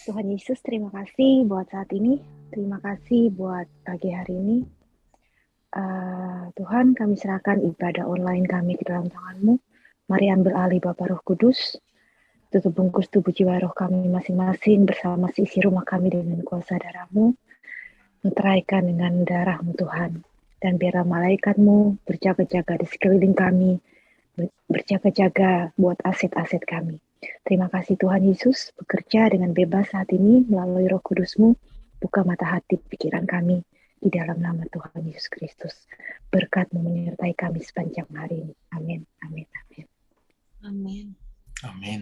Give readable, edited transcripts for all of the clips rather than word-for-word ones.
Tuhan Yesus, terima kasih buat saat ini. Terima kasih buat pagi hari ini. Tuhan, kami serahkan ibadah online kami ke dalam tangan-Mu. Mari ambil alih Bapa Roh Kudus. Tutup bungkus tubuh jiwa roh kami masing-masing bersama seisi rumah kami dengan kuasa darah-Mu. Meteraikan dengan darah-Mu Tuhan. Dan biarlah malaikat-Mu berjaga-jaga di sekeliling kami. Berjaga-jaga buat aset-aset kami. Terima kasih Tuhan Yesus, bekerja dengan bebas saat ini melalui Roh Kudus-Mu, buka mata hati pikiran kami di dalam nama Tuhan Yesus Kristus. Berkat-Mu menyertai kami sepanjang hari ini. Amin, amin, amin. Amin. Amin.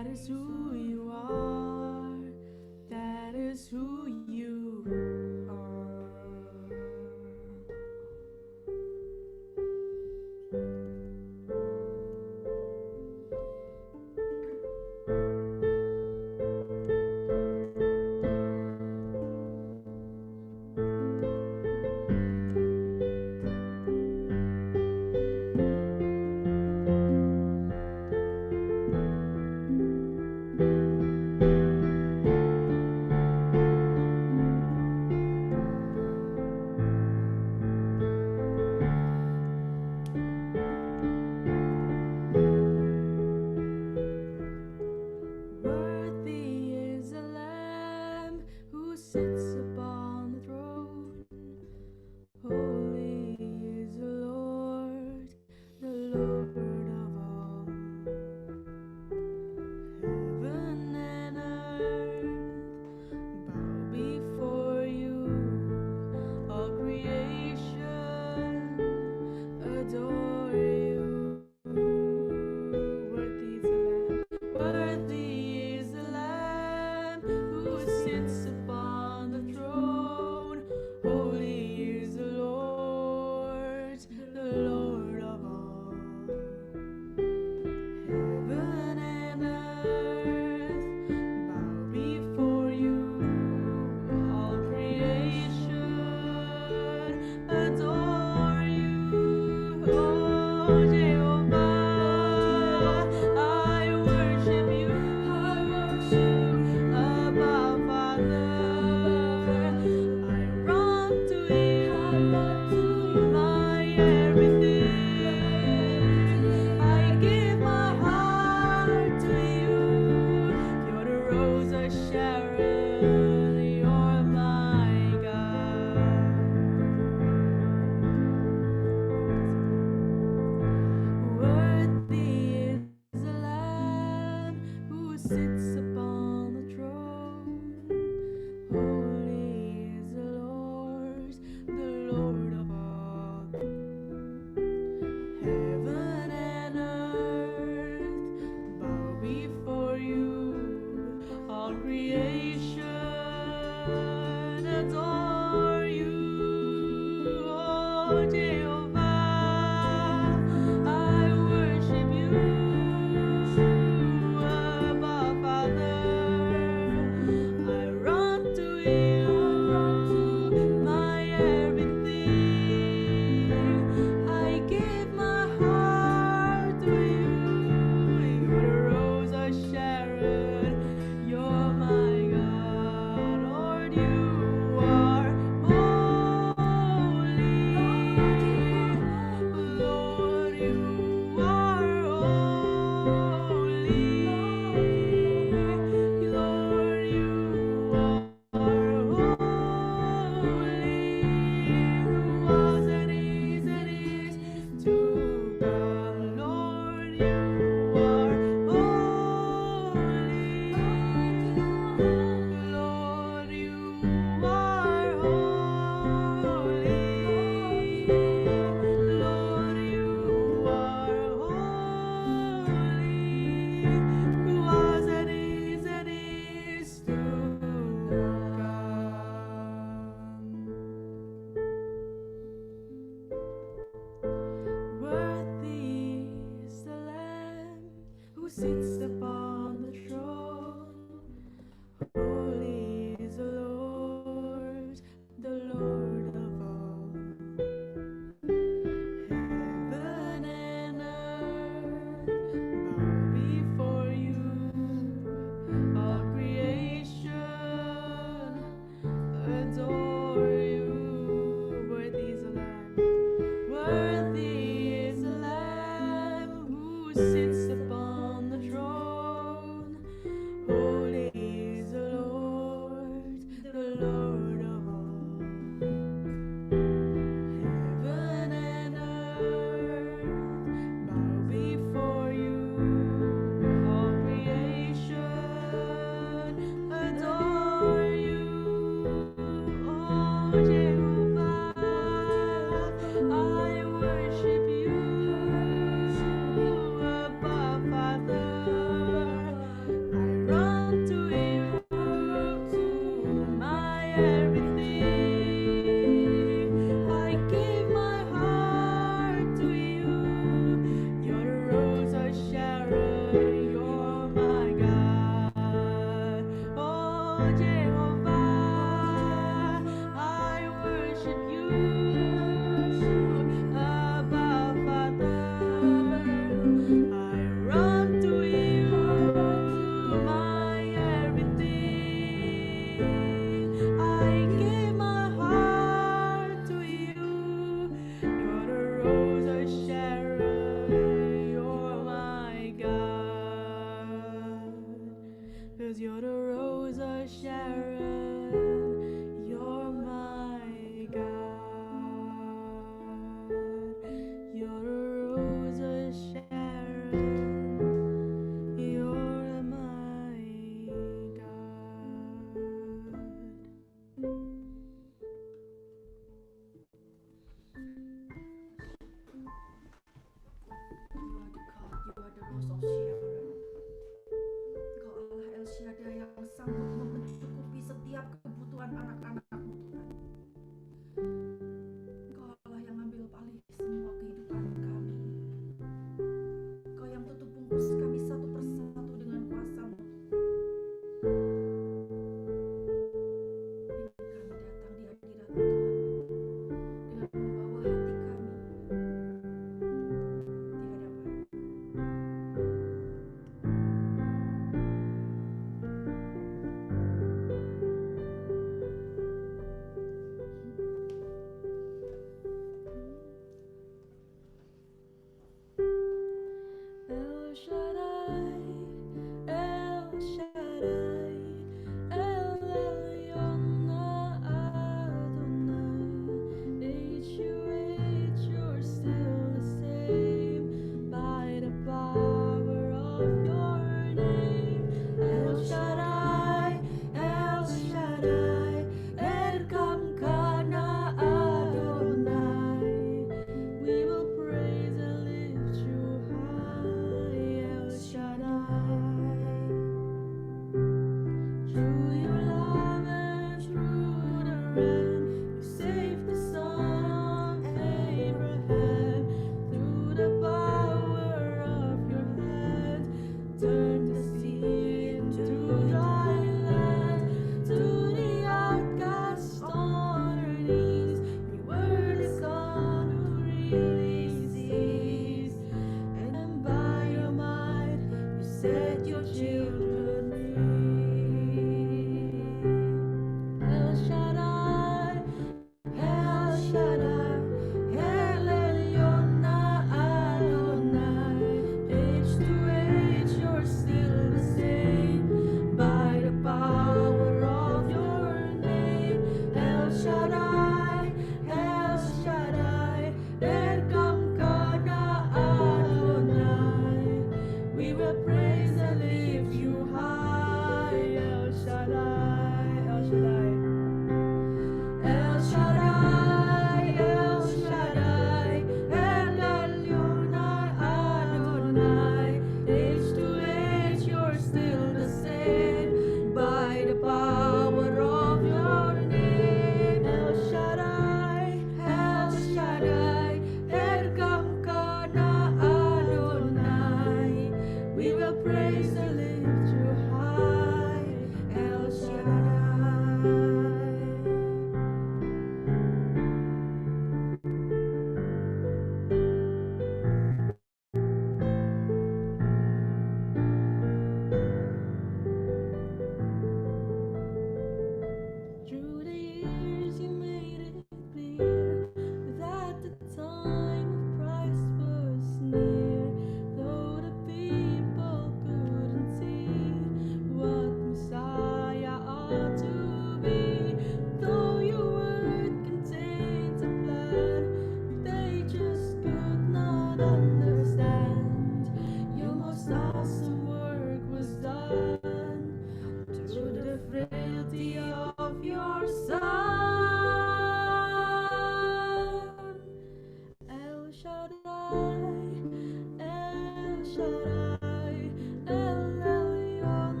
Shaddai, El Elyon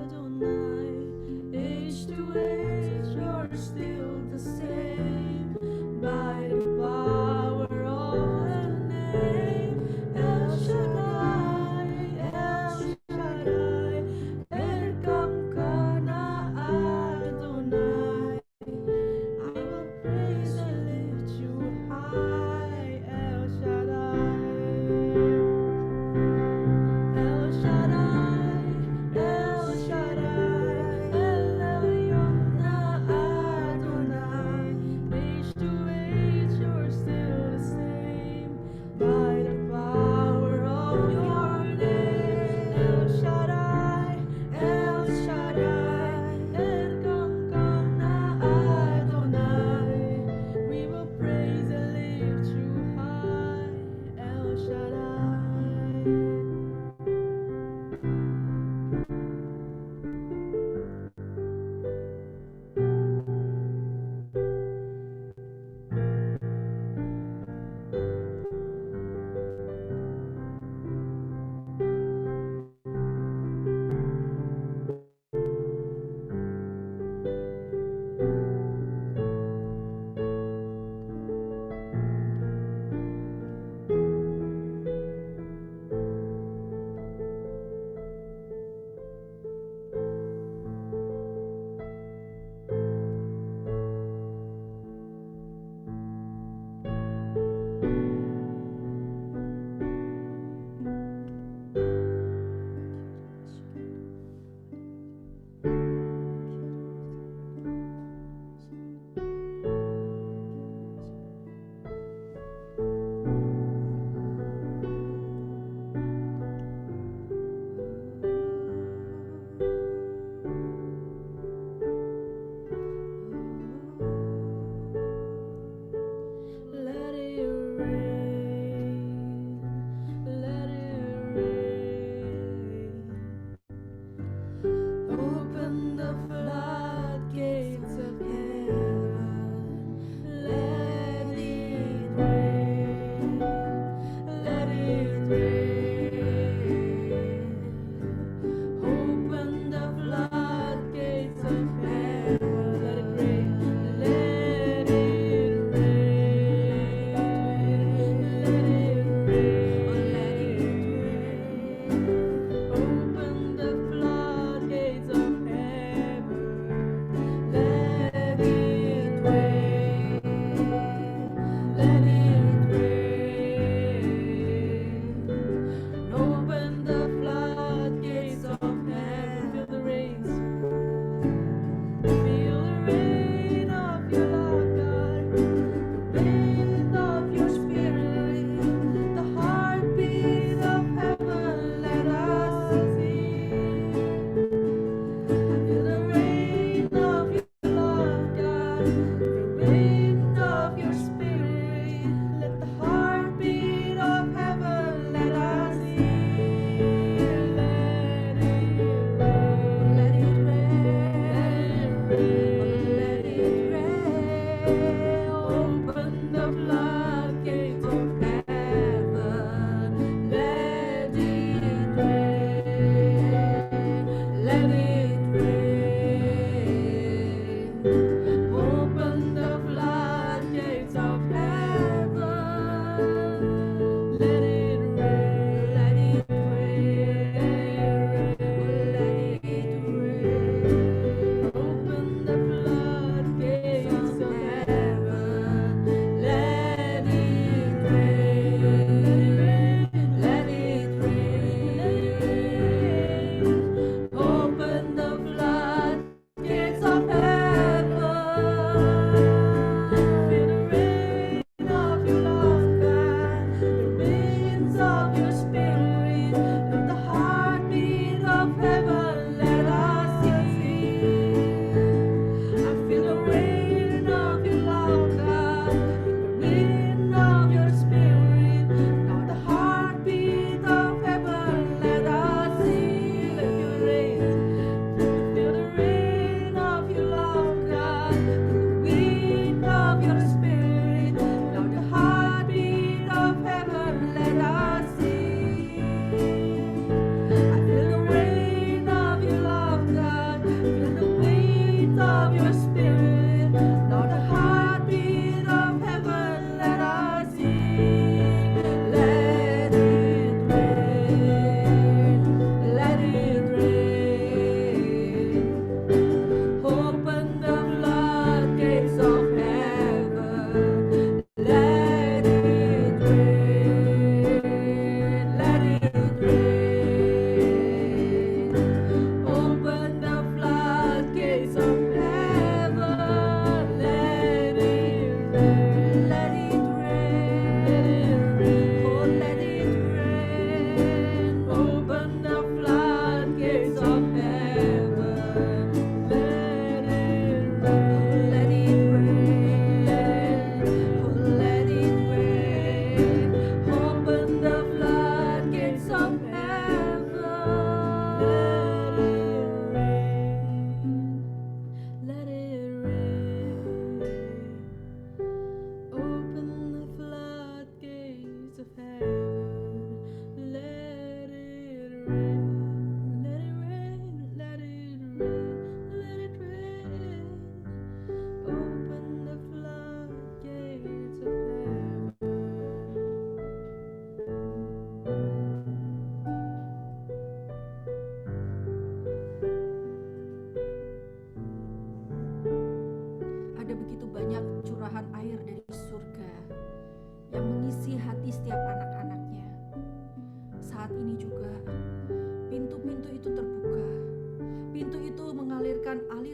Adonai. Age to age, you're still the same. By the power of the name, El Shaddai, El Shaddai, Erkamkana Adonai. I will praise and lift you high, El Shaddai.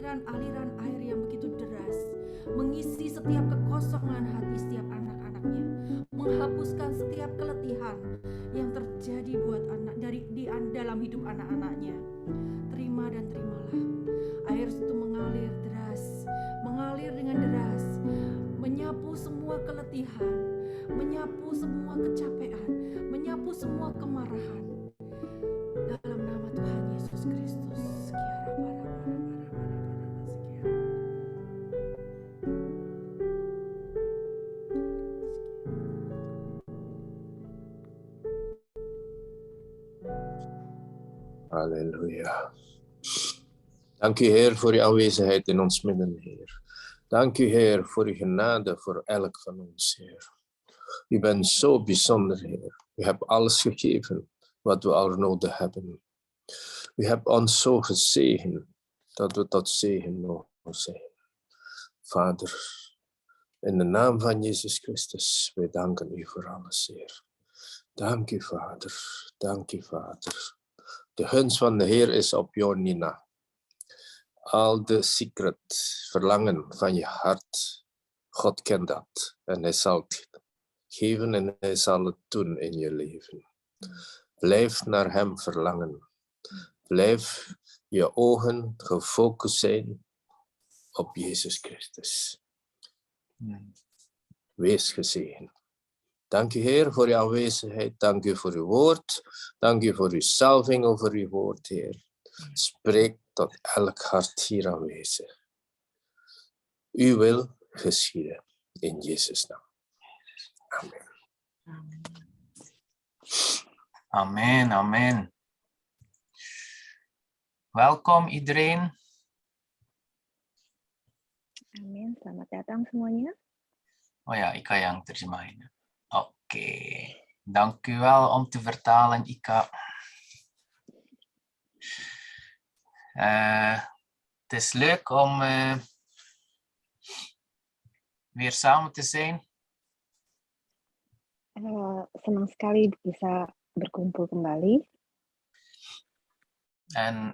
aliran-aliran air yang begitu deras, mengisi setiap kekosongan hati setiap anak-anaknya, menghapuskan setiap keletihan yang terjadi buat dalam hidup anak-anaknya. Terima dan terimalah. Air itu mengalir dengan deras, menyapu semua keletihan, menyapu semua kecapean, menyapu semua kemarahan. Dalam nama Tuhan Yesus Kristus. Halleluja. Dank u, Heer, voor uw aanwezigheid in ons midden, Heer. Dank u, Heer, voor uw genade voor elk van ons, Heer. U bent zo bijzonder, Heer. U hebt alles gegeven wat we al nodig hebben. U hebt ons zo gezegend dat we tot zegen mogen zijn. Vader, in de naam van Jezus Christus, wij danken u voor alles, Heer. Dank u, Vader. Dank u, Vader. De gunst van de Heer is op jou, Nina. Al de secret, verlangen van je hart, God kent dat. En hij zal het geven en hij zal het doen in je leven. Blijf naar hem verlangen. Blijf je ogen gefocust zijn op Jezus Christus. Wees gezegend. Dank u, Heer, voor uw aanwezigheid. Dank u voor uw woord. Dank u voor uw salving over uw woord, Heer. Spreek tot elk hart hier aanwezig. Uw wil geschieden. In Jezus' naam. Amen. Amen, amen. Welkom iedereen. Amin. Selamat datang semuanya. Oh ja, Ika yang terjemahin. Oké. Dank u wel om te vertalen, Ika. Het is leuk om weer samen te zijn. Senang sekali bisa berkumpul kembali. En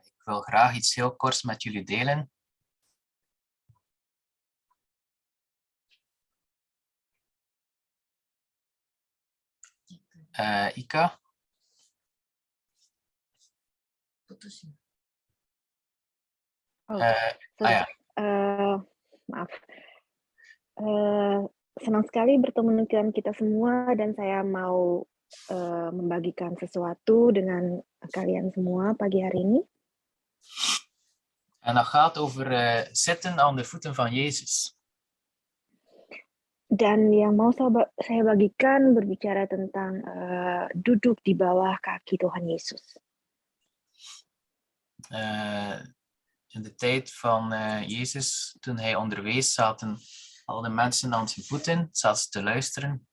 ik wil graag iets heel korts met jullie delen. Ika? Maaf. Senang sekali bertemu dengan kita semua dan saya mau membagikan sesuatu dengan kalian semua pagi hari ini. En dat gaat over zitten aan de voeten van Jezus. Dan yang mau saya bagikan berbicara tentang duduk di bawah kaki Tuhan Yesus. In de tijd van Jezus, toen hij onderwees, zaten al de mensen aan zijn voeten, zaten te luisteren.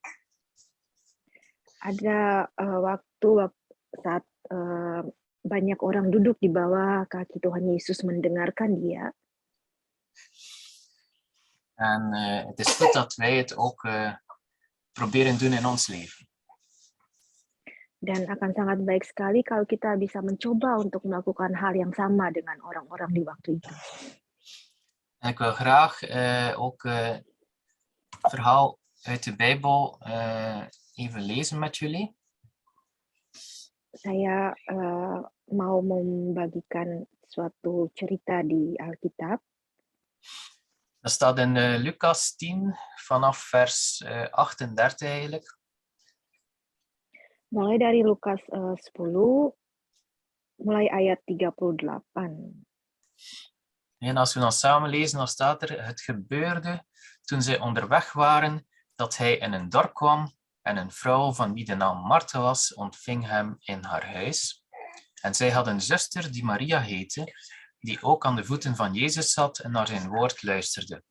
Ada waktu saat banyak orang duduk di bawah kaki Tuhan Yesus mendengarkan dia. En het is goed dat wij het ook proberen doen in ons leven. Dan akan sangat baik sekali kalau kita bisa mencoba untuk melakukan hal yang sama dengan orang-orang di waktu itu. En ik wil graag ook het verhaal uit de Bijbel even lezen met jullie. Saya mau membagikan suatu cerita di Alkitab. Dat staat in Lucas 10 vanaf vers 38 eigenlijk. Mulai dari Lukas 10, mulai ayat 38. En als we dan samen lezen, dan staat er: het gebeurde toen zij onderweg waren, dat hij in een dorp kwam en een vrouw van wie de naam Martha was, ontving hem in haar huis. En zij had een zuster die Maria heette, die ook aan de voeten van Jezus zat en naar zijn woord luisterde.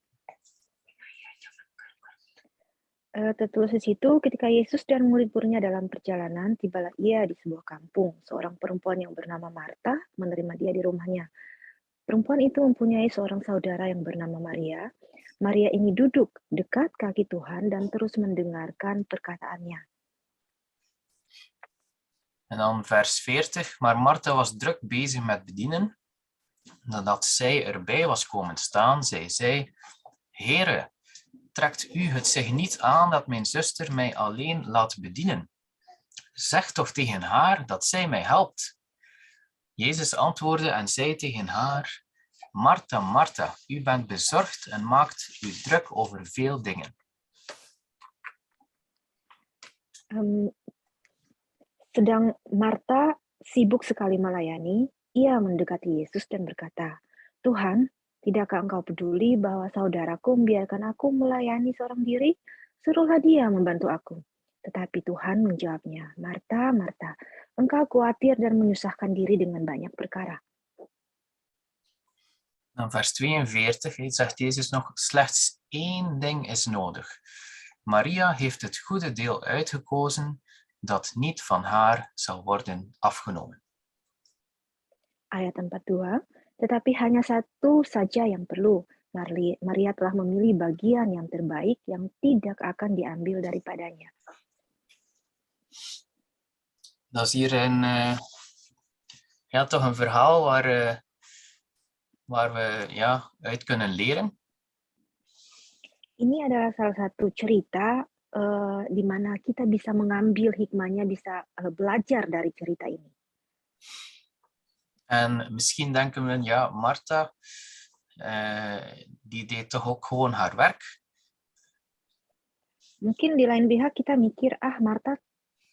Tertulis di situ, ketika Yesus dan murid-muridnya dalam perjalanan, tibalah ia di sebuah kampung. Seorang perempuan yang bernama Marta menerima dia di rumahnya. Perempuan itu mempunyai seorang saudara yang bernama Maria. Maria ini duduk dekat kaki Tuhan dan terus mendengarkan perkataannya. En dan vers 40, maar Martha was druk bezig met bedienen. Nadat zij erbij was komen staan, zei zij: Heere, trekt u het zich niet aan dat mijn zuster mij alleen laat bedienen? Zeg toch tegen haar dat zij mij helpt. Jezus antwoordde en zei tegen haar: Martha, Martha, u bent bezorgd en maakt u druk over veel dingen. Sedang Marta sibuk sekali melayani, ia mendekati Yesus dan berkata, Tuhan, tidakkah engkau peduli bahwa saudaraku membiarkan aku melayani seorang diri? Suruhlah dia membantu aku. Tetapi Tuhan menjawabnya, Marta, Marta, engkau khawatir dan menyusahkan diri dengan banyak perkara. Dan vers 42 zegt Jezus nog: slechts één ding is nodig. Maria heeft het goede deel uitgekozen dat niet van haar zal worden afgenomen. Ayat 42, tetapi hanya satu saja yang perlu. Maria telah memilih bagian yang terbaik yang tidak akan diambil daripadanya. Dat is hier toch een verhaal waar we uit kunnen leren. Ini adalah salah satu cerita di mana kita bisa mengambil hikmahnya, bisa belajar dari cerita ini. En misschien denken we, ja, Martha, die deed toch ook gewoon haar werk. Mungkin di lain pihak kita mikir, Martha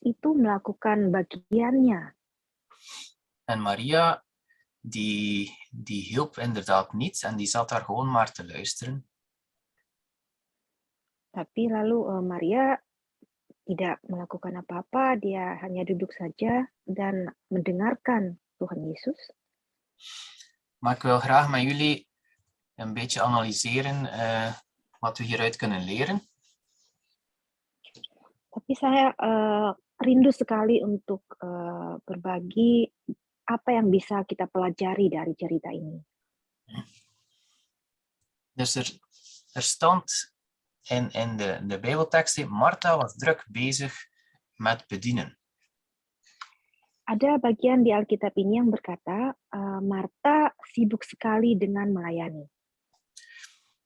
itu melakukan bagiannya. En Maria, die hielp inderdaad niet en die zat daar gewoon maar te luisteren. Tapi lalu Maria tidak melakukan apa-apa, dia hanya duduk saja dan mendengarkan Tuhan Yesus. Maar ik wil graag met jullie een beetje analyseren wat we hieruit kunnen leren. Tapi saya rindu sekali untuk berbagi apa yang bisa kita pelajari dari cerita ini. Dus er stond in de Bijbeltekst, Martha was druk bezig met bedienen. Ada bagian di Alkitab ini yang berkata, Martha sibuk sekali dengan melayani.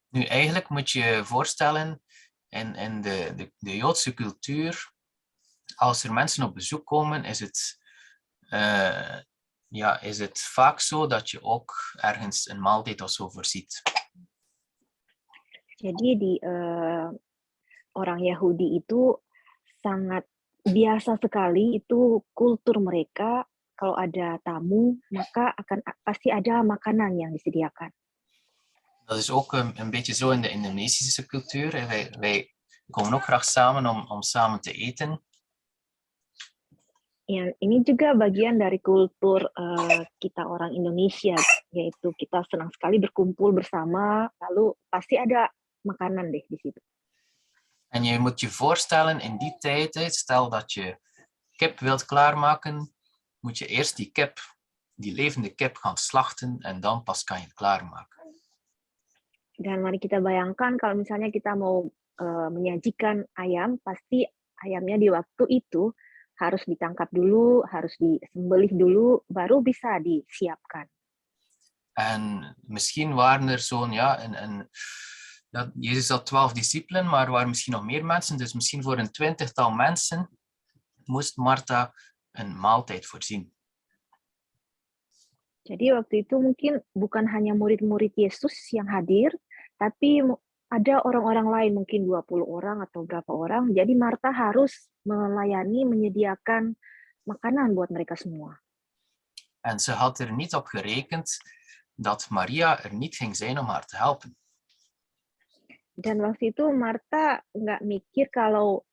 Nu, eigenlijk moet je voorstellen, in de Joodse cultuur, als er mensen op bezoek komen, is het vaak zo dat je ook ergens een maaltijd of zo voorziet. Jadi di orang Yahudi itu sangat biasa sekali, itu kultur mereka, kalau ada tamu, maka pasti ada makanan yang disediakan. Dat is ook een beetje zo in de Indonesische cultuur. Wij komen ook graag samen om samen te eten. Ya, ini juga bagian dari kultur kita orang Indonesia, yaitu kita senang sekali berkumpul bersama, lalu pasti ada makanan deh di situ. En je moet je voorstellen, in die tijd, stel dat je kip wilt klaarmaken, moet je eerst die levende kip gaan slachten en dan pas kan je het klaarmaken. Dan mari kita bayangkan kalau misalnya kita mau menyajikan ayam, pasti ayamnya di waktu itu harus ditangkap dulu, harus disembelih dulu, baru bisa disiapkan. En misschien waren er zo'n, Jezus had 12 discipelen, maar er waren misschien nog meer mensen. Dus misschien voor een 20-tal mensen moest Martha een maaltijd voorzien. Jadi waktu itu mungkin bukan hanya murid-murid Yesus yang hadir, tapi ada orang-orang lain, mungkin 20 orang atau berapa orang. Jadi Martha harus melayani, menyediakan makanan buat mereka semua. En ze had er niet op gerekend dat Maria er niet ging zijn om haar te helpen. Dan waktu itu Martha nggak mikir kalau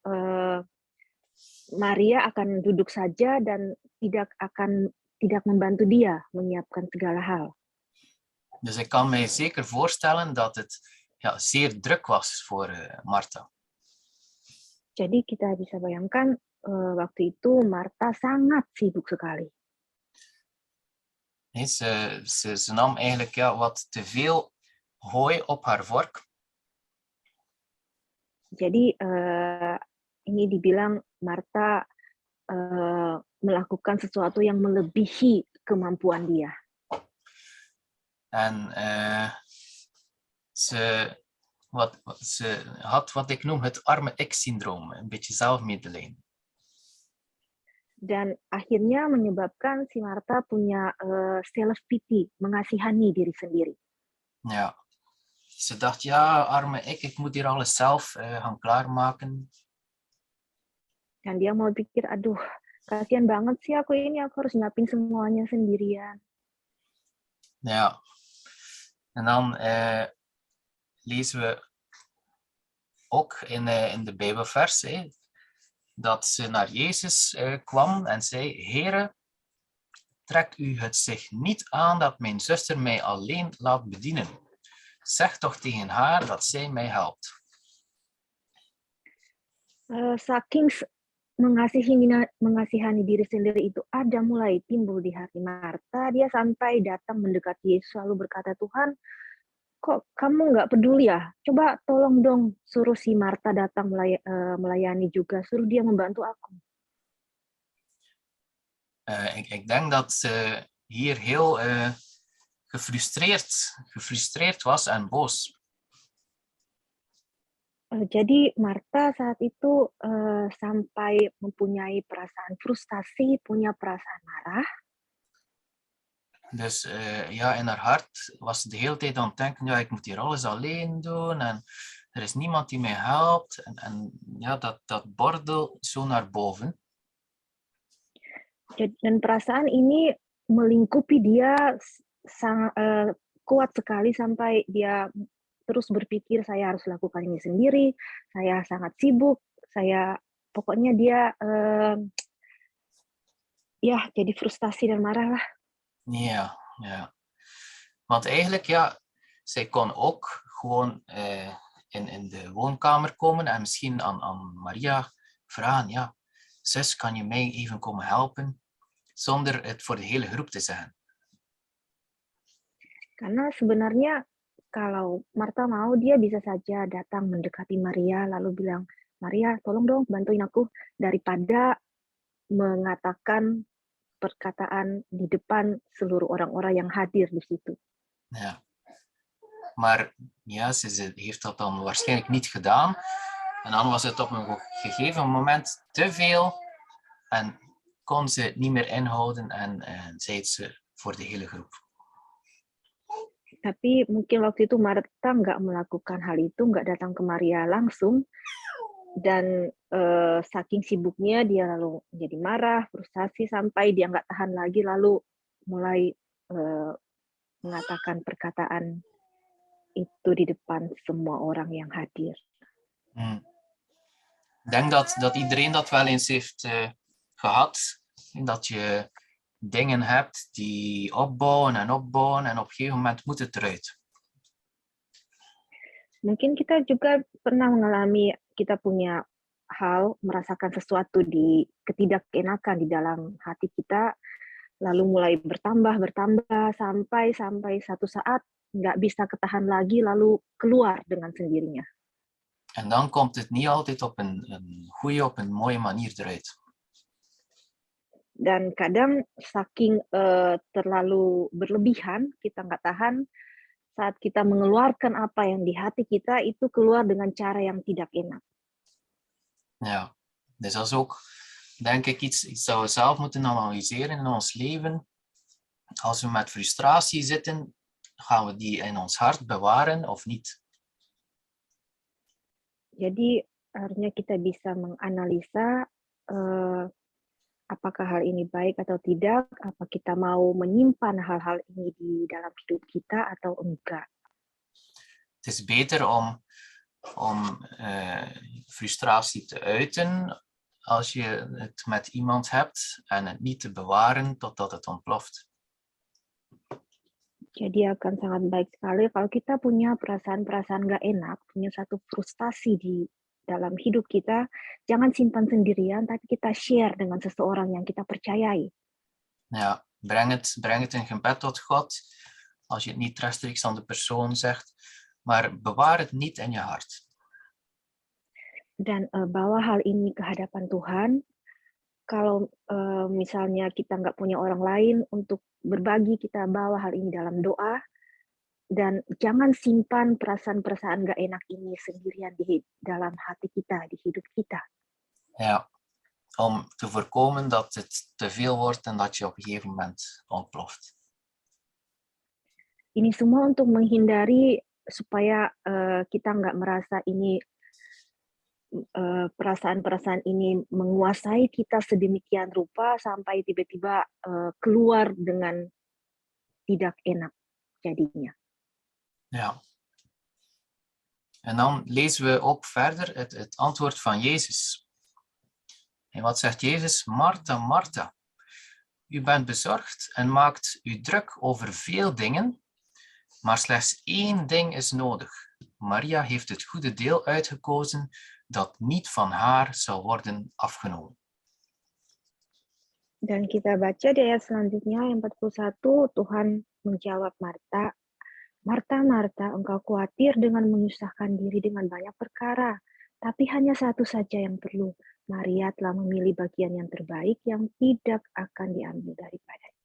Maria akan duduk saja dan tidak membantu dia menyiapkan segala hal. Dus ik kan mij zeker voorstellen dat het zeer druk was voor Martha. Jadi kita bisa bayangkan waktu itu Martha sangat sibuk sekali. Nee, ze nam eigenlijk wat te veel hooi op haar vork. Jadi ini dibilang Martha melakukan sesuatu yang melebihi kemampuan dia. En ze had wat ik noem het arme ik-syndroom, een beetje zelfmedelijden. Dan akhirnya menyebabkan si Martha punya self-pity, mengasihani diri sendiri. Ja. Ze dacht, ja, arme ik moet hier alles zelf gaan klaarmaken. Dan dia mau pikir, aduh, kasihan banget sih aku harus nyiapin semuanya sendirian. Ja. En dan lezen we ook in de Bijbelvers dat ze naar Jezus kwam en zei, Heere, trekt u het zich niet aan dat mijn zuster mij alleen laat bedienen? Zeg toch tegen haar dat zij mij helpt. Saking mengasihani diri sendiri itu ada mulai timbul di hati Martha, dia sampai datang mendekati Yesus lalu berkata, Tuhan, kok kamu nggak peduli ya? Coba tolong dong suruh si Martha datang melayani juga, suruh dia membantu aku. Ik denk dat ze hier heel gefrustreerd was en boos. Jadi Martha saat itu sampai mempunyai perasaan frustasi, punya perasaan marah. Dus ja, in haar hart was ze de hele tijd aan het denken, ja, ik moet hier alles alleen doen en er is niemand die mij helpt. En ja, dat bordel zo naar boven. Dan perasaan ini melingkupi dia kuat sekali sampai dia terus berpikir saya harus lakukan ini sendiri, saya sangat sibuk, pokoknya dia jadi frustasi dan marah lah. Ja. Want eigenlijk, ja, zij kon ook gewoon in de woonkamer komen en misschien aan Maria vragen, ja, zus, kan je mij even komen helpen? Zonder het voor de hele groep te zeggen. Karena sebenarnya kalau Martha mau, dia bisa saja datang mendekati Maria lalu bilang, Maria, tolong dong bantuin aku, daripada mengatakan perkataan di depan seluruh orang-orang yang hadir di situ. Ja. Maar ja, ze heeft dat dan waarschijnlijk niet gedaan. En dan was het op een gegeven moment te veel en kon ze het niet meer inhouden en zei het ze voor de hele groep. Tapi mungkin waktu itu Martha nggak melakukan hal itu, nggak datang ke Maria langsung, dan saking sibuknya dia lalu jadi marah, frustasi sampai dia nggak tahan lagi lalu mulai mengatakan perkataan itu di depan semua orang yang hadir. Ik denk dat iedereen dat wel eens heeft gehad, dat je dingen hebt die opbouwen en op een gegeven moment moet het eruit. Mungkin kita juga pernah mengalami, kita punya hal, merasakan sesuatu di ketidakenakan di dalam hati kita, lalu mulai bertambah sampai satu saat nggak bisa ketahan lagi, lalu keluar dengan sendirinya. En dan komt het niet altijd op een goede, op een mooie manier eruit. Dan kadang saking terlalu berlebihan, kita nggak tahan, saat kita mengeluarkan apa yang di hati kita, itu keluar dengan cara yang tidak enak. Ja, dus dat is ook, denk ik, iets dat we zelf moeten analyseren in ons leven. Als we met frustratie zitten, gaan we die in ons hart bewaren of niet? Jadi harusnya kita bisa menganalisa apakah hal ini baik atau tidak, apa kita mau menyimpan hal-hal ini di dalam hidup kita atau enggak. Het is beter om frustratie te uiten als je het met iemand hebt en het niet te bewaren totdat het ontploft. Jadi akan sangat baik sekali kalau kita punya perasaan-perasaan nggak enak, punya satu frustasi di dalam hidup kita, jangan simpan sendirian, tapi kita share dengan seseorang yang kita percayai. Ja, breng het in gebed tot God, als je het niet rechtstreeks aan de persoon zegt, maar bewaar het niet in je hart. Dan bawa hal ini ke hadapan Tuhan. Kalau misalnya kita nggak punya orang lain untuk berbagi, kita bawa hal ini dalam doa, Dan jangan simpan perasaan-perasaan gak enak ini sendirian di dalam hati kita, di hidup kita. Ja, om te voorkomen dat het te veel wordt en dat je op een gegeven moment ontploft. Ini semua untuk menghindari supaya kita nggak merasa ini perasaan-perasaan ini menguasai kita sedemikian rupa sampai tiba-tiba keluar dengan tidak enak jadinya. Ja. En dan lezen we ook verder het antwoord van Jezus. En wat zegt Jezus? Martha, Martha, u bent bezorgd en maakt u druk over veel dingen, maar slechts één ding is nodig. Maria heeft het goede deel uitgekozen dat niet van haar zal worden afgenomen. Dan kita baca di ayat selanjutnya, yang 41, Tuhan menjawab Marta, Marta, Marta, engkau khawatir dengan menyusahkan diri dengan banyak perkara, tapi hanya satu saja yang perlu. Maria telah memilih bagian yang terbaik yang tidak akan diambil daripadanya.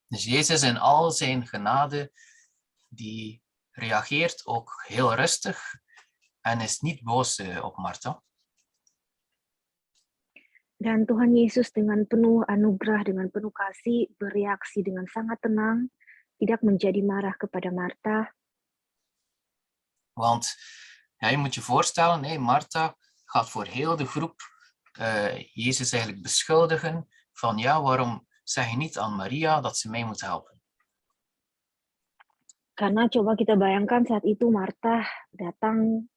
Dus Jezus in al zijn genade, die reageert ook heel rustig en is niet boos op Martha. Dan Tuhan Yesus dengan penuh anugerah, dengan penuh kasih, bereaksi dengan sangat tenang, tidak menjadi marah kepada Marta. Want ja, je moet je voorstellen, Martha gaat voor heel de groep Jezus eigenlijk beschuldigen van ja, waarom zeg je niet aan Maria dat ze mij moet helpen? Karena coba kita bayangkan saat itu Marta datang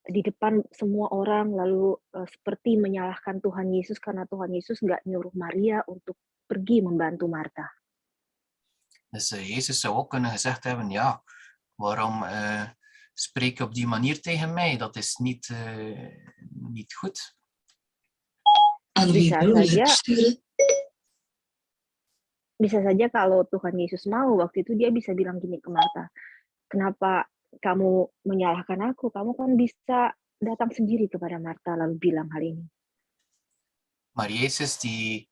di depan semua orang lalu seperti menyalahkan Tuhan Yesus karena Tuhan Yesus nggak nyuruh Maria untuk pergi membantu Marta. Dus Jezus zou ook kunnen gezegd hebben, ja, waarom spreek je op die manier tegen mij? Dat is niet goed. Bisa saja kalau Tuhan Yesus mau, waktu itu dia bisa bilang gini ke Marta, kenapa kamu menyalahkan aku? Kamu kan bisa datang sendiri kepada Marta lalu bilang hal ini. Maar Jezus die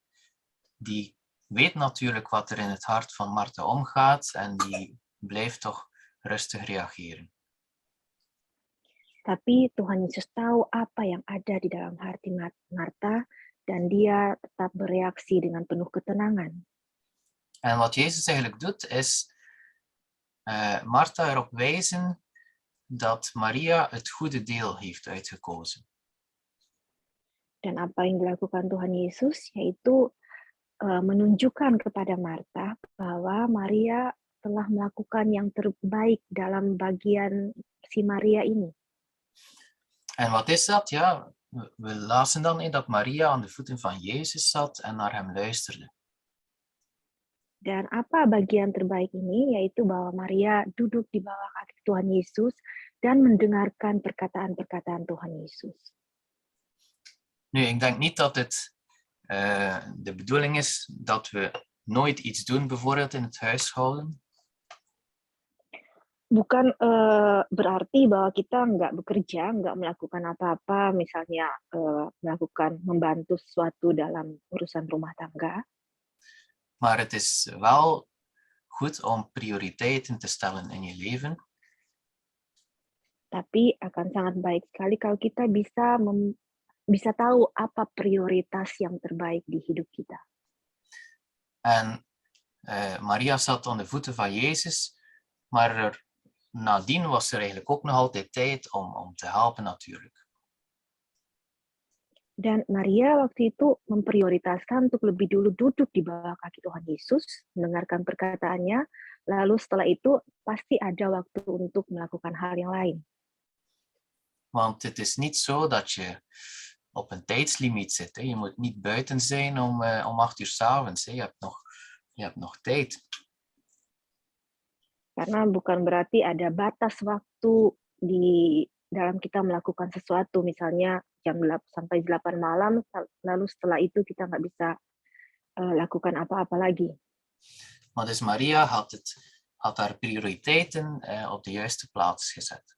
weet natuurlijk wat er in het hart van Martha omgaat en die blijft toch rustig reageren. Tapi Tuhan Yesus tahu apa yang ada di dalam hati Marta dan dia tetap bereaksi dengan penuh ketenangan. En wat Jezus eigenlijk doet is Martha erop wijzen dat Maria het goede deel heeft uitgekozen. Dan apa yang dilakukan Tuhan Yesus yaitu menunjukkan kepada Marta bahwa Maria telah melakukan yang terbaik dalam bagian si Maria ini. En wat is dat? Ja, we lazen dan dat Maria aan de voeten van Jezus zat en naar hem luisterde. Dan apa bagian terbaik ini? Yaitu bahwa Maria duduk di bawah kaki Tuhan Yesus dan mendengarkan perkataan-perkataan Tuhan Yesus. Nu, ik denk niet dat het de bedoeling is dat we nooit iets doen, bijvoorbeeld in het huishouden. Bukan berarti bahwa kita nggak bekerja, nggak melakukan apa-apa, misalnya membantu sesuatu dalam urusan rumah tangga. Maar het is wel goed om prioriteiten te stellen in je leven. Tapi akan sangat baik sekali kalau kita bisa tahu apa prioritas yang terbaik di hidup kita. En Maria zat aan de voeten van Jezus, maar nadien was er eigenlijk ook nog altijd tijd om te helpen natuurlijk. Dan Maria waktu itu memprioritaskan untuk lebih dulu duduk di bawah kaki Tuhan Yesus, mendengarkan perkataannya, lalu setelah itu pasti ada waktu untuk melakukan hal yang lain. Want het is niet zo dat je op een tijdslimiet zit. Hè. Je moet niet buiten zijn om 8 uur 's avonds. Je hebt nog tijd. Karena bukan berarti ada batas waktu di dalam kita melakukan sesuatu, misalnya jam 8 sampai 8 malam, lalu setelah itu kita nggak bisa lakukan apa-apa lagi. Maar dus Maria had haar prioriteiten op de juiste plaats gezet.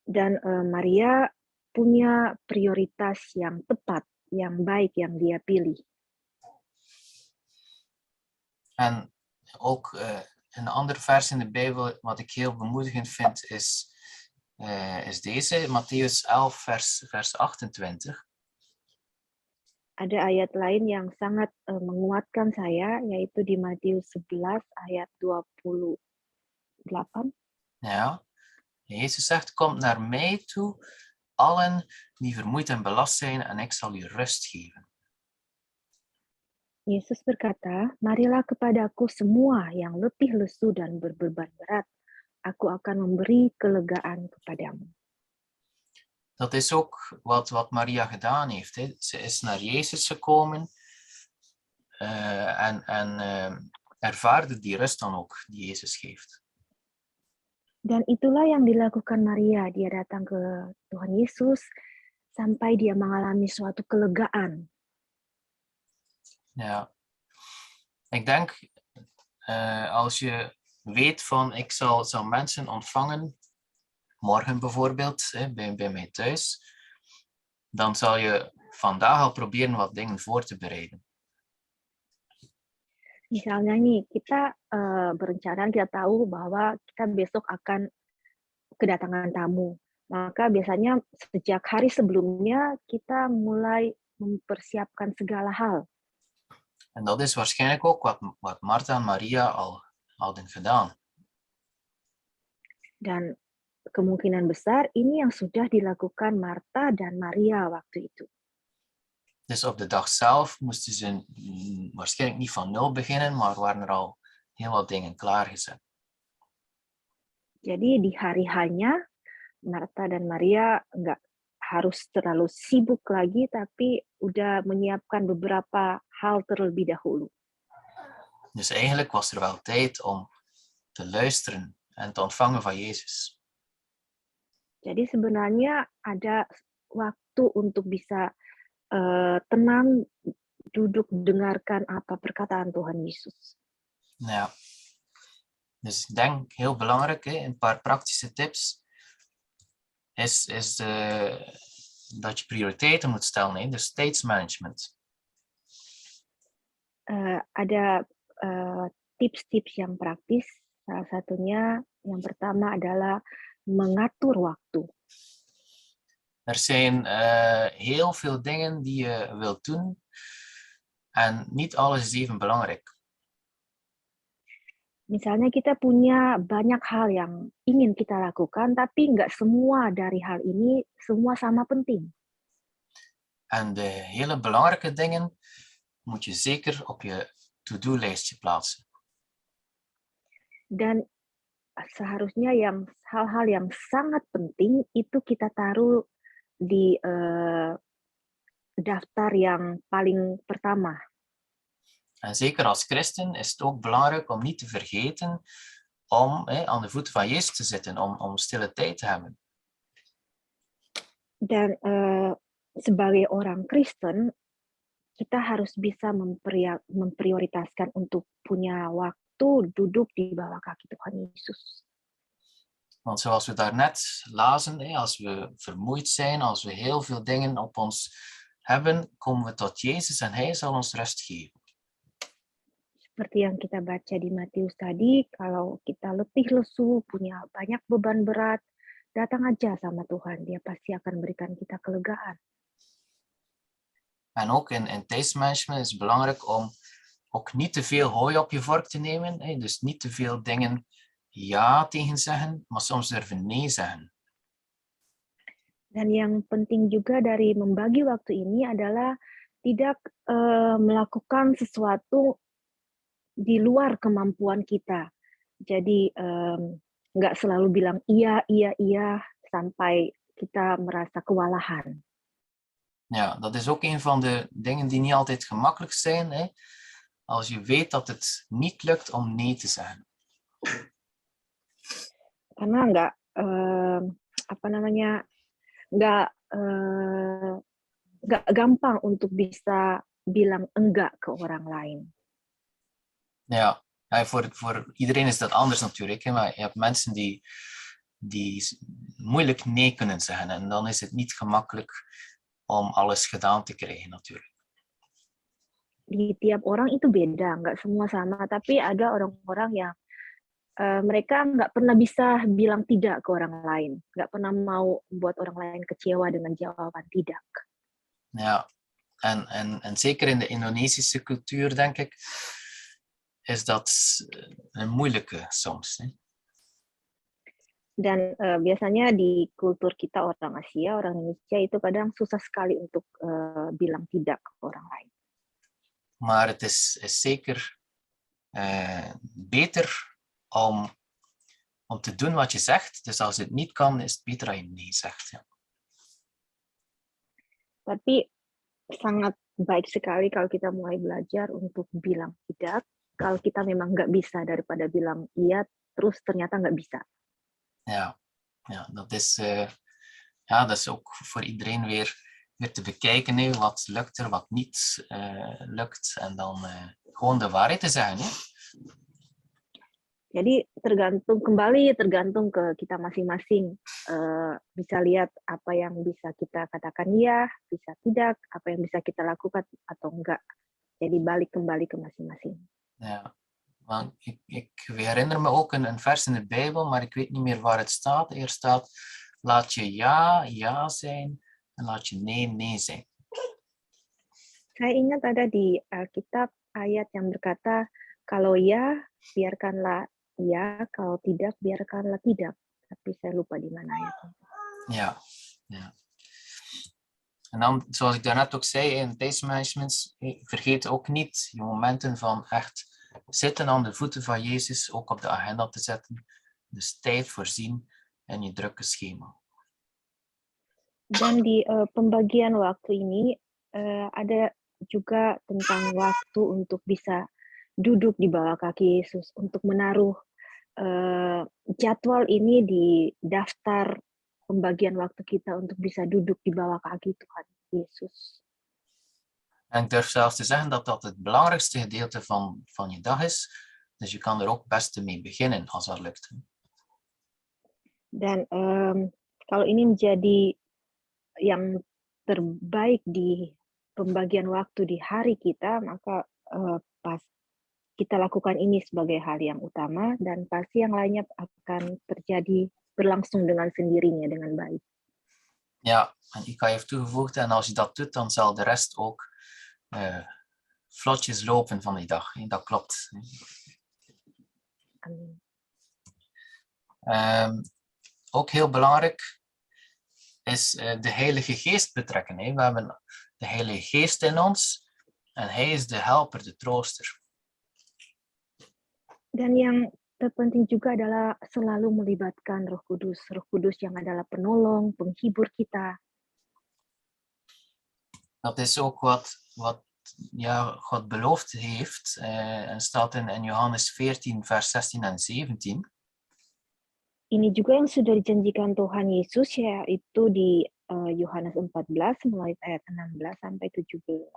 Dan Maria punya prioritas yang tepat, yang baik yang dia pilih. En ook Een ander vers in de Bijbel wat ik heel bemoedigend vind is deze, Mattheus 11 vers 28. Ada ayat lain yang sangat menguatkan saya, yaitu di Matius 11 ayat 28. Ja, Jezus zegt, kom naar mij toe, allen die vermoeid en belast zijn, en ik zal u rust geven. Yesus berkata, marilah kepadaku semua yang letih lesu dan berbeban berat. Aku akan memberi kelegaan kepadamu. Dat is ook wat Maria gedaan heeft. Hè. Ze is naar Jezus gekomen en ervaarde die rust dan ook die Jezus geeft. Dan itulah yang dilakukan Maria. Dia datang ke Tuhan Yesus sampai dia mengalami suatu kelegaan. Ja, ik denk als je weet van ik zal mensen ontvangen, morgen bijvoorbeeld bij mij thuis, dan zal je vandaag al proberen wat dingen voor te bereiden. Misalnya nih, kita berencana, kita tahu bahwa kita besok akan kedatangan tamu. Maka biasanya sejak hari sebelumnya kita mulai mempersiapkan segala hal. En dat is waarschijnlijk ook wat Martha en Maria al hadden gedaan. Dan kemungkinan besar ini yang sudah dilakukan Martha dan Maria waktu itu. Dus op de dag zelf moesten ze waarschijnlijk niet van nul beginnen, maar waren er al heel wat dingen klaargezet. Jadi di hari hanya Martha dan Maria nggak harus terlalu sibuk lagi, tapi udah menyiapkan beberapa hal terlebih dahulu. Dus eigenlijk was er wel tijd om te luisteren en te ontvangen van Jezus. Jadi sebenarnya ada waktu untuk bisa tenang, duduk, dengarkan apa perkataan Tuhan Yesus. Ja. Dus ik denk heel belangrijk, een paar praktische tips, is dat je prioriteiten moet stellen, dus tijdsmanagement. Ada tips-tips yang praktis. Salah satunya, yang pertama adalah mengatur waktu. Er zijn heel veel dingen die je wilt doen en niet alles is even belangrijk. Misalnya kita punya banyak hal yang ingin kita lakukan, tapi nggak semua dari hal ini semua sama penting. En de hele belangrijke dingen moet je zeker op je to-do-lijstje plaatsen. Dan seharusnya yang hal-hal yang sangat penting itu kita taruh di daftar yang paling pertama. En zeker als christen is het ook belangrijk om niet te vergeten om aan de voeten van Jezus te zitten, om stille tijd te hebben. Dan sebagai orang Kristen, kita harus bisa memprioritaskan untuk punya waktu duduk di bawah kaki Tuhan Yesus. Want zoals we daarnet lazen, als we vermoeid zijn, als we heel veel dingen op ons hebben, komen we tot Jezus en Hij zal ons rust geven. Seperti yang kita baca di Matius tadi, kalau kita letih lesu, punya banyak beban berat, datang aja sama Tuhan. Dia pasti akan berikan kita kelegaan. En ook in tijdsmanagement is het belangrijk om ook niet te veel hooi op je vork te nemen. Dus niet te veel dingen ja tegen zeggen, maar soms durven nee zeggen. Dan yang penting juga dari membagi waktu ini adalah tidak melakukan sesuatu di luar kemampuan kita. Jadi nggak selalu bilang iya sampai kita merasa kewalahan. Ja, dat is ook een van de dingen die niet altijd gemakkelijk zijn. Als je weet dat het niet lukt om nee te zeggen. Karena nggak gampang untuk bisa bilang enggak ke orang lain. Ja, voor iedereen is dat anders natuurlijk. Maar je hebt mensen die moeilijk nee kunnen zeggen. En dan is het niet gemakkelijk om alles gedaan te krijgen natuurlijk. Di tiap orang itu beda, nggak semua sama. Tapi ada orang-orang yang mereka nggak pernah bisa bilang tidak ke orang lain, nggak pernah mau membuat orang lain kecewa dengan jawaban tidak. Ja, en zeker in de Indonesische cultuur, denk ik, is dat een moeilijke soms. Hè? Dan biasanya di kultur kita orang Asia, orang Indonesia itu kadang susah sekali untuk bilang tidak ke orang lain. Maar het is zeker beter om te doen wat je zegt. Dus als het niet kan, is het beter dat je nee zegt. Ja. Tapi sangat baik sekali kalau kita mulai belajar untuk bilang tidak. Kalau kita memang nggak bisa, daripada bilang iya, terus ternyata nggak bisa. Ja, dat is ook voor iedereen weer te bekijken. Hè. Wat lukt er, wat niet lukt. En dan gewoon de waarheid te zeggen. Hè. Jadi tergantung ke kita masing-masing. Bisa lihat apa yang bisa kita katakan ya, bisa tidak, apa yang bisa kita lakukan atau enggak. Jadi balik kembali ke masing-masing. Ja, want ik herinner me ook een vers in de Bijbel, maar ik weet niet meer waar het staat. Er staat, laat je ja, ja zijn en laat je nee, nee zijn. Saya ingat ada di Alkitab ayat yang berkata, kalau ya, biarkanlah ya, kalau tidak, biarkanlah tidak. Tapi saya lupa di mana ayatnya. Ja. En dan, zoals ik daarnet ook zei, in tijdsmanagement, vergeet ook niet je momenten van echt zitten aan de voeten van Jezus, ook op de agenda te zetten. Dus tijd voorzien in je drukke schema. Dan di pembagian waktu ini ada juga tentang waktu untuk bisa duduk di bawah kaki Yesus, untuk menaruh jadwal ini di daftar pembagian waktu kita untuk bisa duduk di bawah kaki Tuhan Yesus. En ik durf zelfs te zeggen dat dat het belangrijkste gedeelte van je dag is. Dus je kan er ook best mee beginnen als dat lukt. Dan kalau ini menjadi yang terbaik di pembagian waktu di hari kita, maka pas kita lakukan ini sebagai hal yang utama, dan pasti yang lainnya akan terjadi berlangsung dengan sendirinya, dengan baik. Ja, en Ika heeft toegevoegd, en als je dat doet, dan zal de rest ook vlotjes lopen van die dag. Dat klopt. Amin. Ook heel belangrijk is de Heilige Geest betrekken. We hebben de Heilige Geest in ons en Hij is de helper, de trooster. Dan yang terpenting juga adalah selalu melibatkan Roh Kudus yang adalah penolong, penghibur kita. Dat is ook wat God beloofd heeft en staat in Johannes 14, vers 16 en 17. Ini juga yang sudah dijanjikan Tuhan Yesus, yaitu di Yohanes 14 mulai ayat 16 sampai 17.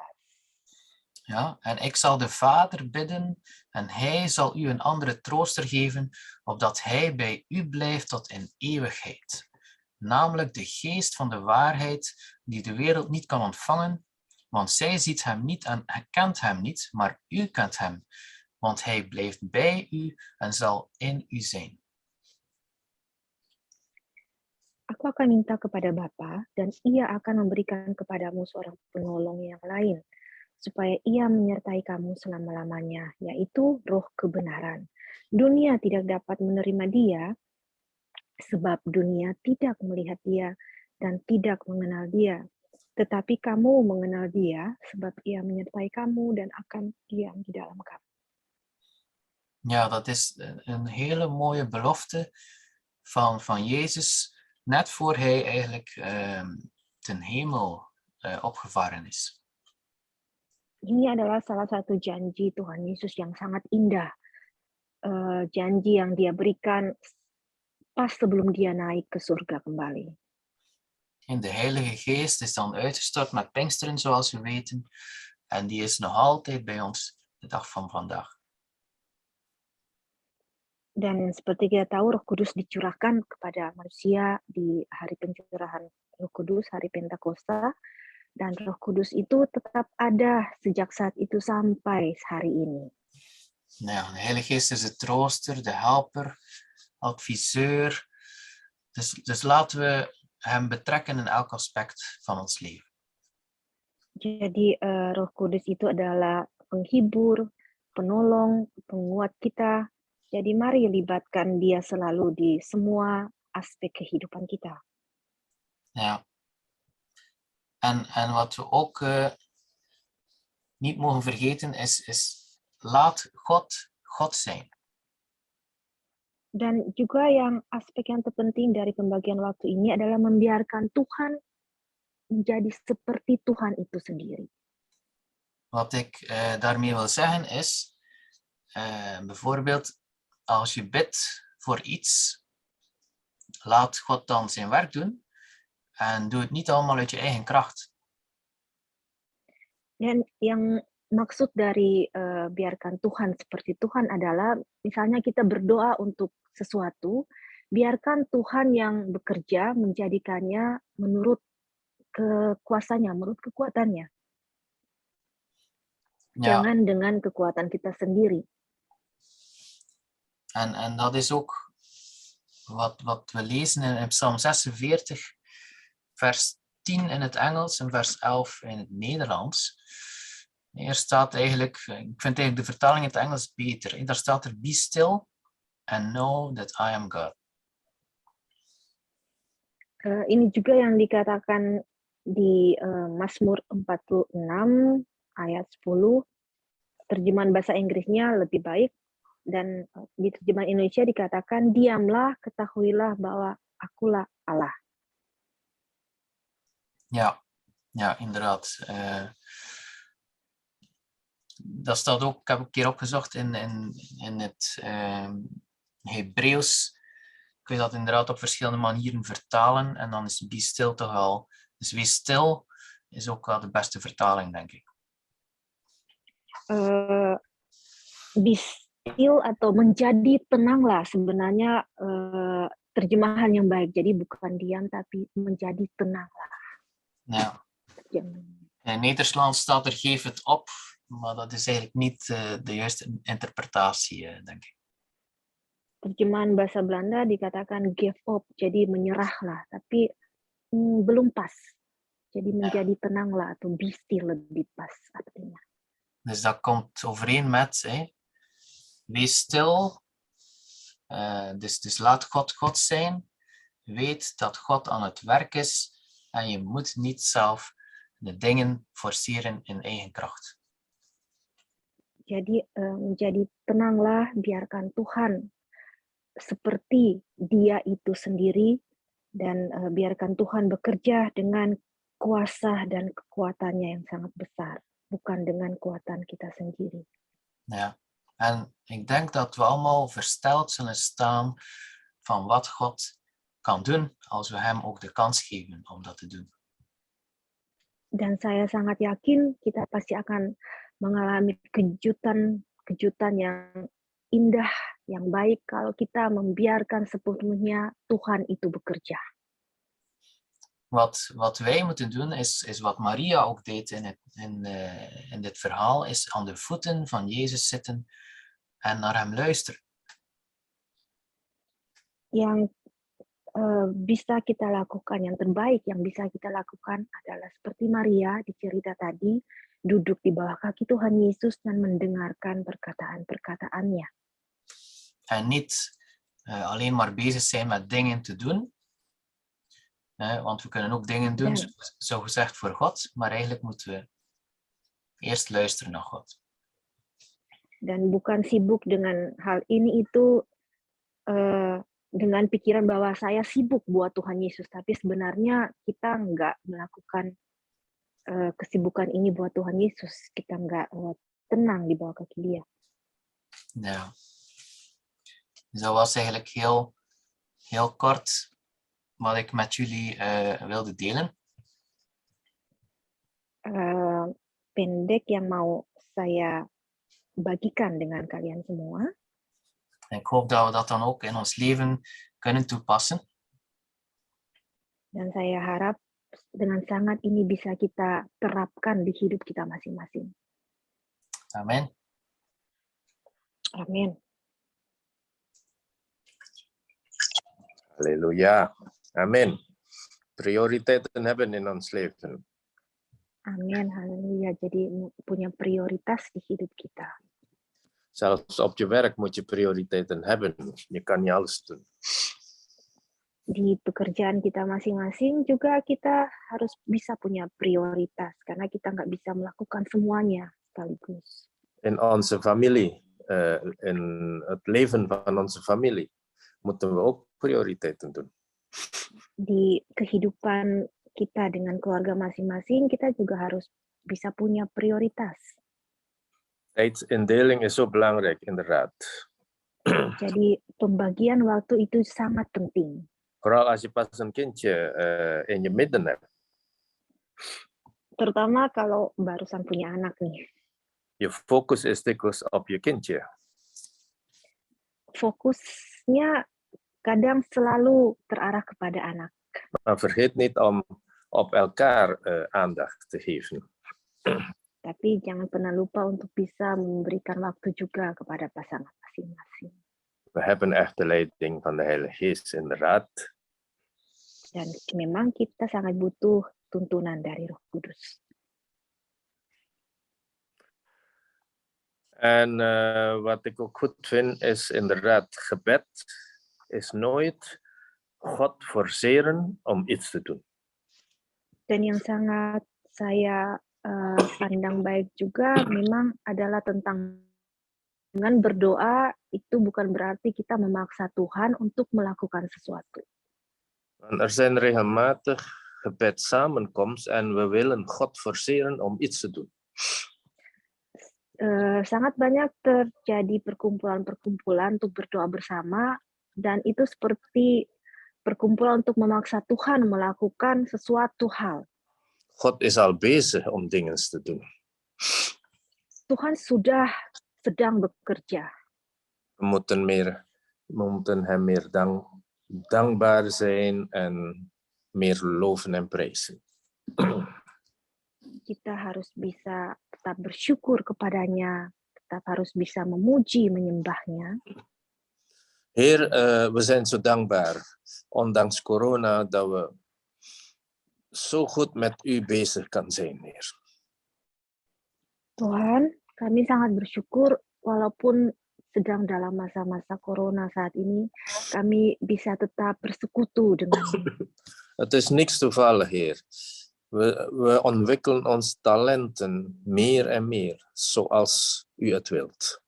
Ja, en ik zal de Vader bidden en Hij zal u een andere trooster geven, opdat Hij bij u blijft tot in eeuwigheid. Namelijk de geest van de waarheid die de wereld niet kan ontvangen, want zij ziet hem niet en kent hem niet, maar u kent hem, want Hij blijft bij u en zal in u zijn. Aku akan minta kepada Bapa, dan Ia akan memberikan kepadamu seorang penolong yang lain, supaya Ia menyertai kamu selama-lamanya, yaitu Roh kebenaran. Dunia tidak dapat menerima Dia, sebab dunia tidak melihat Dia dan tidak mengenal Dia. Tetapi kamu mengenal Dia, sebab Ia menyertai kamu dan akan diam di dalam kamu. Ja, dat is een hele mooie belofte van Jezus, net voor Hij eigenlijk ten hemel opgevaren is. Ini adalah salah satu janji Tuhan Yesus yang sangat indah. Janji yang Dia berikan pas sebelum Dia naik ke surga kembali. En de Heilige Geest is dan uitgestort met Pinksteren, zoals we weten. En die is nog altijd bij ons de dag van vandaag. Dan seperti kita tahu, Roh Kudus dicurahkan kepada manusia di hari pencurahan Roh Kudus, hari Pentakosta. Dan Roh Kudus itu tetap ada sejak saat itu sampai hari ini. Nou ja, de Heilige Geest is de trooster, de helper, adviseur. Dus laten we hem betrekken in elk aspect van ons leven. Jadi Roh Kudus itu adalah penghibur, penolong, penguat kita. Jadi mari libatkan dia selalu di semua aspek kehidupan kita. Ja. En wat we ook niet mogen vergeten is laat God zijn. Dan juga yang aspek yang terpenting dari pembagian waktu ini adalah membiarkan Tuhan menjadi seperti Tuhan itu sendiri. Wat ik daarmee wil zeggen is, bijvoorbeeld als je bidt voor iets, laat God dan zijn werk doen en doe het niet allemaal uit je eigen kracht. Dan yang maksud dari biarkan Tuhan seperti Tuhan adalah misalnya kita berdoa untuk sesuatu, biarkan Tuhan yang bekerja menjadikannya menurut kekuasaannya, menurut kekuatannya. Ja, Jangan dengan kekuatan kita sendiri. en dat is ook wat we lezen in Psalm 46, vers 10 in het Engels en vers 11 in het Nederlands. Er staat eigenlijk, ik vind eigenlijk de vertaling in het Engels beter. Daar staat er, be still and know that I am God. Ini juga yang dikatakan di Mazmur 46 ayat 10, terjemahan bahasa Inggrisnya lebih baik, dan di terjemahan Indonesia dikatakan, diamlah, ketahuilah bahwa akulah Allah. Ja, inderdaad. Dat staat ook, ik heb een keer opgezocht in het Hebreeuws. Kun je dat inderdaad op verschillende manieren vertalen. En dan is be still toch al. Dus wees stil is ook wel de beste vertaling, denk ik. Be still atau menjadi tenanglah sebenarnya terjemahan yang baik. Jadi bukan diam tapi menjadi tenanglah. Ja. In Nederlands staat er geef het op, maar dat is eigenlijk niet de juiste interpretatie, denk ik. Terjemahan bahasa Belanda dikatakan give up, jadi menyerahlah, tapi belum pas. Jadi menjadi tenanglah atau be still lebih pas artinya. Dus dat komt overeen met wees stil, dus laat God zijn, weet dat God aan het werk is en je moet niet zelf de dingen forceren in eigen kracht. Jadi menjadi tenanglah, biarkan Tuhan seperti Dia itu sendiri, dan biarkan Tuhan bekerja dengan kuasa dan kekuatannya yang sangat besar, bukan dengan kekuatan kita sendiri. Ja, en ik denk dat we allemaal versteld zullen staan van wat God kan doen als we hem ook de kans geven om dat te doen. Dan saya sangat yakin kita pasti akan mengalami kejutan yang indah, yang baik kalau kita membiarkan sepenuhnya Tuhan itu bekerja. Wat wij moeten doen is wat Maria ook deed in dit verhaal, is aan de voeten van Jezus zitten en naar hem luisteren. Yang bisa kita lakukan, yang terbaik yang bisa kita lakukan adalah seperti Maria di cerita tadi, duduk di bawah kaki Tuhan Yesus dan mendengarkan perkataan-perkataannya. En niet alleen maar bezig zijn met dingen te doen, want we kunnen ook dingen doen, zo gezegd, voor God, maar eigenlijk moeten we eerst luisteren naar God. Dan bukan sibuk dengan hal ini itu, dengan pikiran bahwa saya sibuk buat Tuhan Yesus, tapi sebenarnya kita nggak melakukan kesibukan ini buat Tuhan Yesus, kita nggak tenang di bawah kaki Dia. Ja. Dus dat was eigenlijk heel kort wat ik met jullie wilde delen. Pendek yang mau saya bagikan dengan kalian semua. En ik hoop dat we dat dan ook in ons leven kunnen toepassen. Dan saya harap dengan sangat ini bisa kita terapkan di hidup kita masing-masing. Amen. Amin. Halleluja. Amen. Prioriteiten hebben in ons leven. Amin. Haleluya. Jadi punya prioritas di hidup kita. Zelfs op je werk moet je prioriteiten hebben. Je kan niet alles doen. Di pekerjaan kita masing-masing juga kita harus bisa punya prioritas karena kita nggak bisa melakukan semuanya sekaligus. In onze familie, in het leven van onze familie, moeten we ook prioriteiten doen. Di kehidupan kita dengan keluarga masing-masing, kita juga harus bisa punya prioritas. Tijdsindeling is zo belangrijk, inderdaad. Jadi pembagian waktu itu sangat penting. Vooral als je pas een kindje in je midden hebt. Terutama kalau barusan punya anak nih. Je focus is dikwijls op je kindje. Fokusnya kadang selalu terarah kepada anak. Maar vergeet niet om op elkaar aandacht te geven. Tapi jangan pernah lupa untuk bisa memberikan waktu juga kepada pasangan masing-masing. We hebben echt de leiding van de Heilige Geest, inderdaad. Dan memang kita sangat butuh tuntunan dari Roh Kudus. En wat ik ook goed vind is inderdaad, gebed is nooit God forceren om iets te doen. Dan yang sangat saya pandang baik juga memang adalah tentang dengan berdoa itu bukan berarti kita memaksa Tuhan untuk melakukan sesuatu. En er zijn regelmatig gebedssamenkomst en we willen God forceren om iets te doen. Sangat banyak terjadi perkumpulan-perkumpulan untuk berdoa bersama dan itu seperti perkumpulan untuk memaksa Tuhan melakukan sesuatu hal. God is al bezig om dingen te doen. Tuhan sudah sedang bekerja. We moeten hem meer dankbaar zijn en meer loven en prijzen. Kita harus bisa tetap bersyukur kepadanya, tetap harus bisa memuji, menyembahnya. Heer, we zijn zo dankbaar, ondanks corona, dat we zo goed met u bezig kan zijn, Heer. Tuhan, kami sangat bersyukur walaupun sedang dalam masa-masa corona saat ini, kami bisa tetap bersekutu denganmu. Het is niks toevallig, Heer. We ontwikkelen onze talenten meer en meer, zoals u het wilt.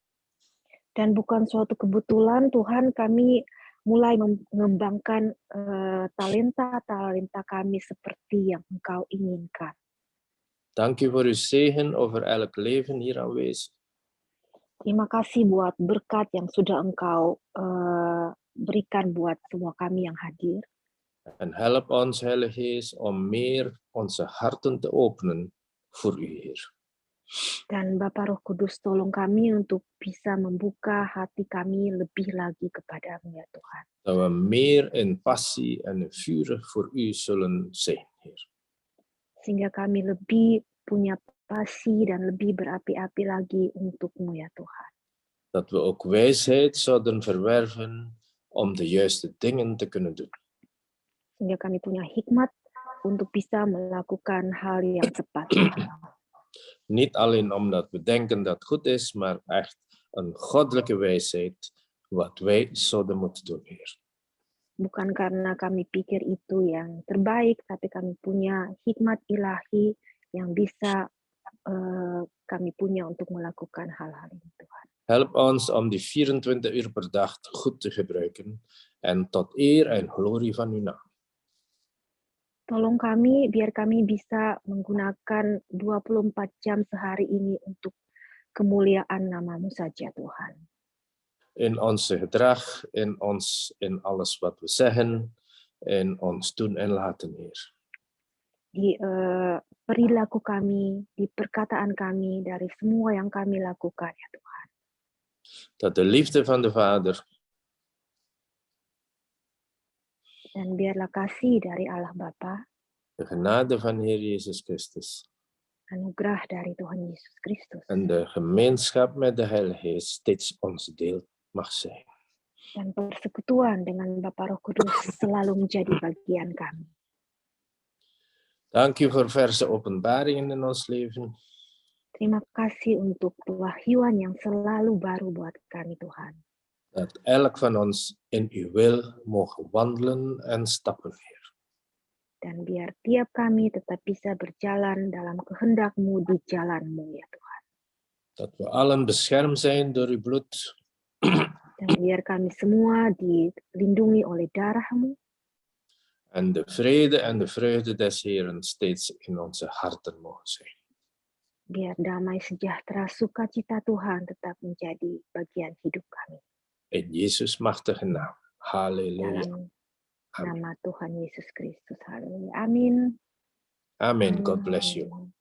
Dan bukan suatu kebetulan, Tuhan, kami mulai mengembangkan talenta-talenta kami seperti yang Engkau inginkan. Dank u voor uw zegen over elk leven hier aanwezig. Terima kasih buat berkat yang sudah Engkau berikan buat semua kami yang hadir. En help ons, Heilige Geest, om meer onze harten te openen voor u, Heer. Dan Bapa Roh Kudus, tolong kami untuk bisa membuka hati kami lebih lagi kepadamu ya Tuhan. Dat we meer in passie en vurig voor u zullen zijn, Heer. Sehingga kami lebih punya passie dan lebih berapi-api lagi untukmu ya Tuhan. Dat we ook wijsheid zouden verwerven om de juiste dingen te kunnen doen. Sehingga kami punya hikmat untuk bisa melakukan hal yang tepat. Niet alleen omdat we denken dat het goed is, maar echt een goddelijke wijsheid wat wij zouden moeten doen, Heer. Bukan karena kami pikir itu yang terbaik, tapi kami punya hikmat ilahi yang bisa kami punya untuk melakukan hal-hal ini, Tuhan. Help ons om die 24 uur per dag goed te gebruiken en tot eer en glorie van uw naam. Tolong kami, biar kami bisa menggunakan 24 jam sehari ini untuk kemuliaan namamu saja, Tuhan. In onze gedrag, in alles wat we zeggen, in ons doen en laten, Heer. Di perilaku kami, di perkataan kami, dari semua yang kami lakukan, ya Tuhan. Dat de liefde van de Vader dan biarlah kasih dari Allah Bapa, de genade van Heer Jezus Christus anugerah dari Tuhan Yesus Kristus, en de gemeenschap met de Heilige Geest steeds ons deel mag zijn. dan persekutuan dengan Bapa Roh Kudus selalu menjadi bagian kami. Dank u voor verse openbaringen in ons leven. Terima kasih untuk pewahyuan yang selalu baru buat kami, Tuhan. Dat elk van ons in uw wil mogen wandelen en stappen, Heer. Dan biar tiap kami tetap bisa berjalan dalam kehendak-Mu di jalan-Mu, ya Tuhan. Dat we allen beschermd zijn door uw bloed. Dan biar kami semua dilindungi oleh darah-Mu. En de vrede en de vreugde des Heeren steeds in onze harten mogen zijn. Biar damai sejahtera sukacita Tuhan tetap menjadi bagian hidup kami. In Jezus' machtige naam. Halleluja. Dalam nama Tuhan Yesus Kristus. Haleluya. Amin. Amen. God bless you. Amin.